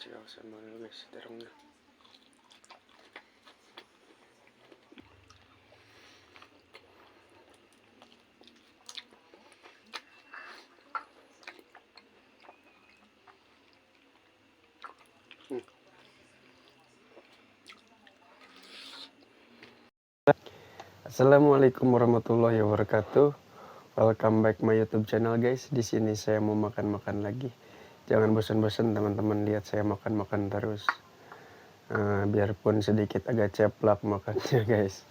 Dicekal sama lu guys terongnya. Assalamualaikum warahmatullahi wabarakatuh. Welcome back my YouTube channel guys. Di sini saya mau makan-makan lagi. Jangan bosan-bosan teman-teman lihat saya makan-makan terus. Biarpun sedikit agak ceplak makannya guys.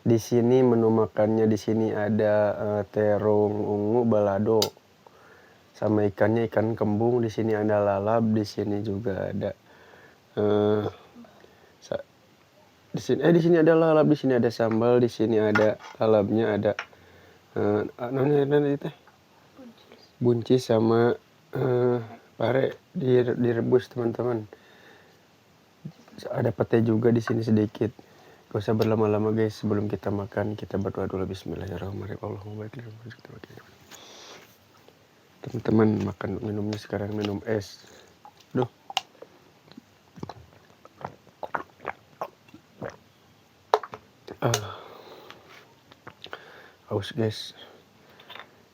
Di sini menu makannya di sini ada terong ungu balado sama ikannya ikan kembung. Di sini ada lalap, di sini juga ada di sini ada lalap, di sini ada sambal, di sini ada lalapnya, ada buncis sama pare direbus teman-teman. Ada pete juga di sini sedikit. Gak usah berlama-lama guys, sebelum kita makan kita berdoa dulu. Bismillahirrahmanirrahim. Allahumma barik lana fi rizqina. Teman-teman makan minumnya sekarang minum es. Duh. Aus guys.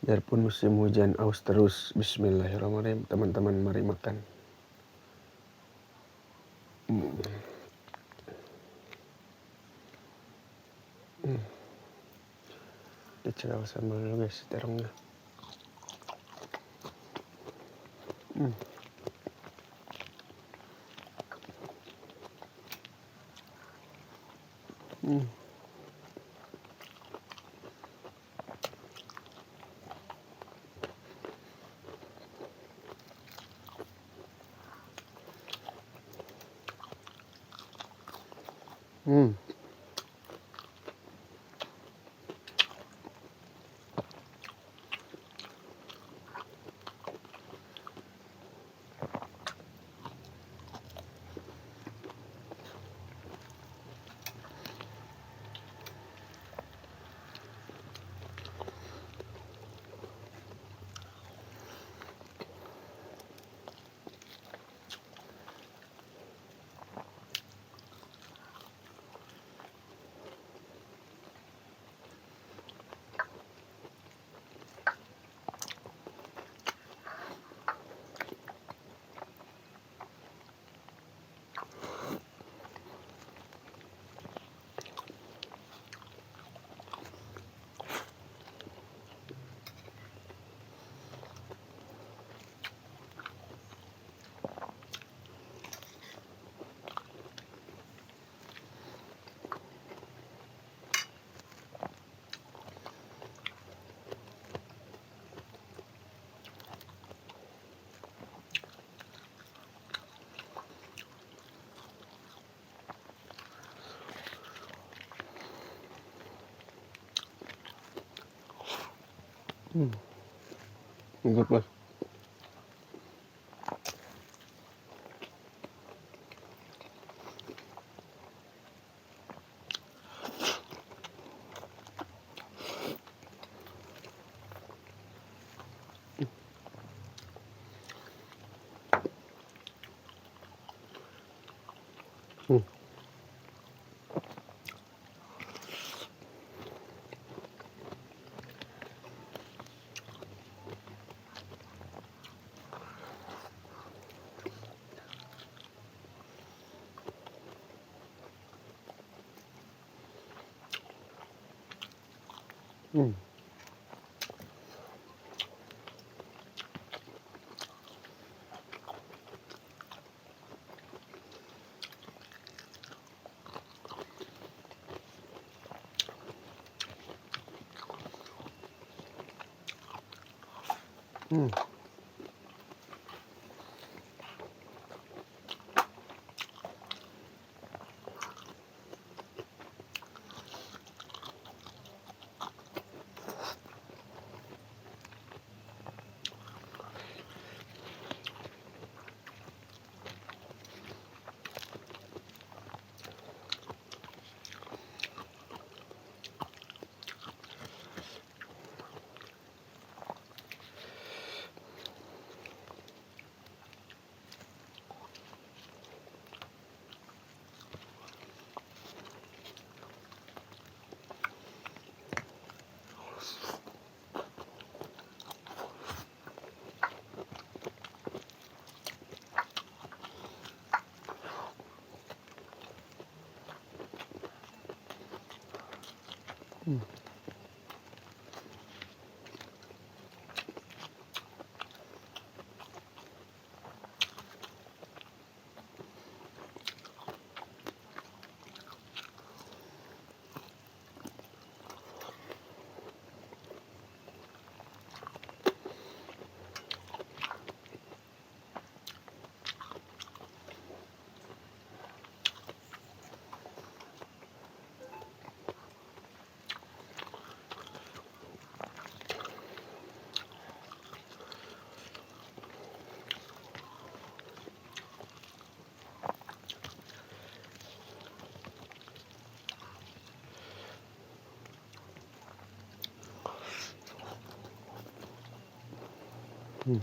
Biarpun musim hujan aus terus. Bismillahirrahmanirrahim. Teman-teman mari makan. Dicekal sama lu guys terongnya. Good mas. Hmm. Hmm.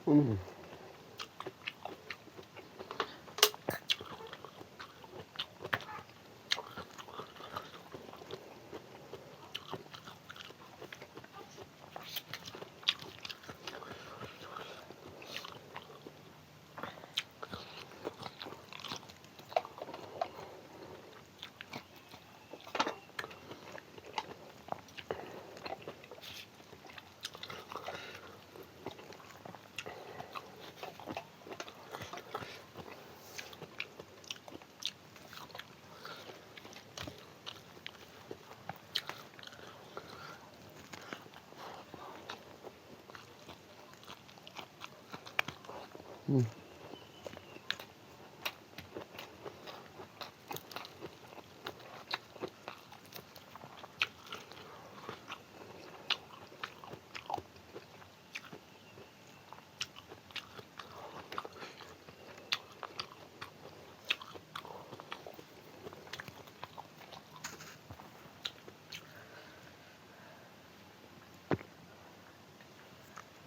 Hmm.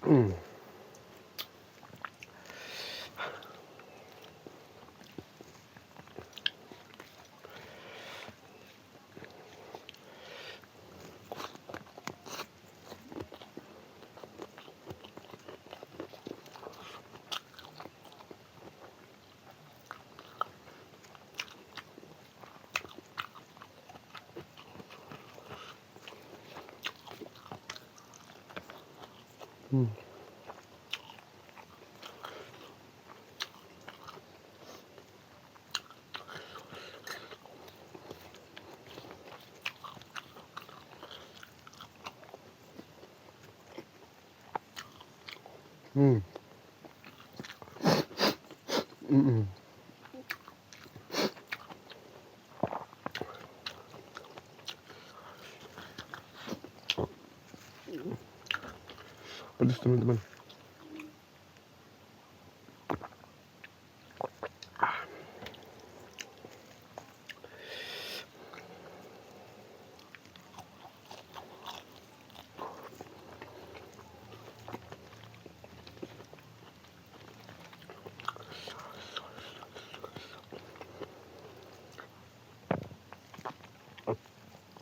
Hmm. Hmm. Hmm. Mm-mm. Pedas teman-teman.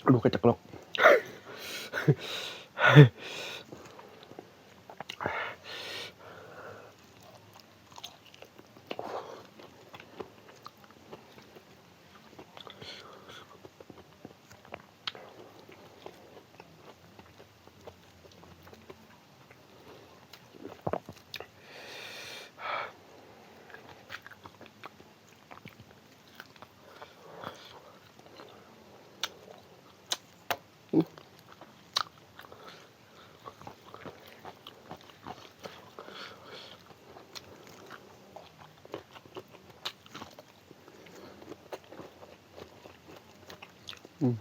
Aduh keceklok. Hmm.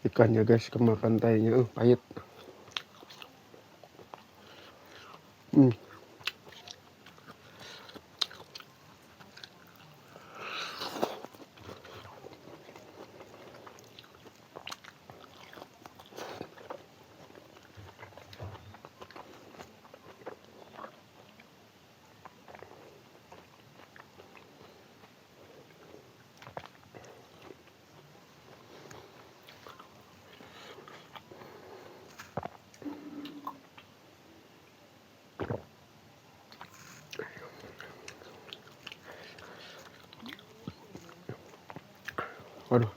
Ikannya guys kemakan tainya, pahit. Hmm. Waduh.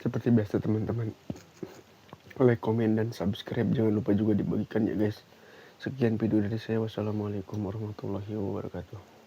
Seperti biasa teman-teman, like, komen, dan subscribe. Jangan lupa juga dibagikan ya guys. Sekian video dari saya. Wassalamualaikum warahmatullahi wabarakatuh.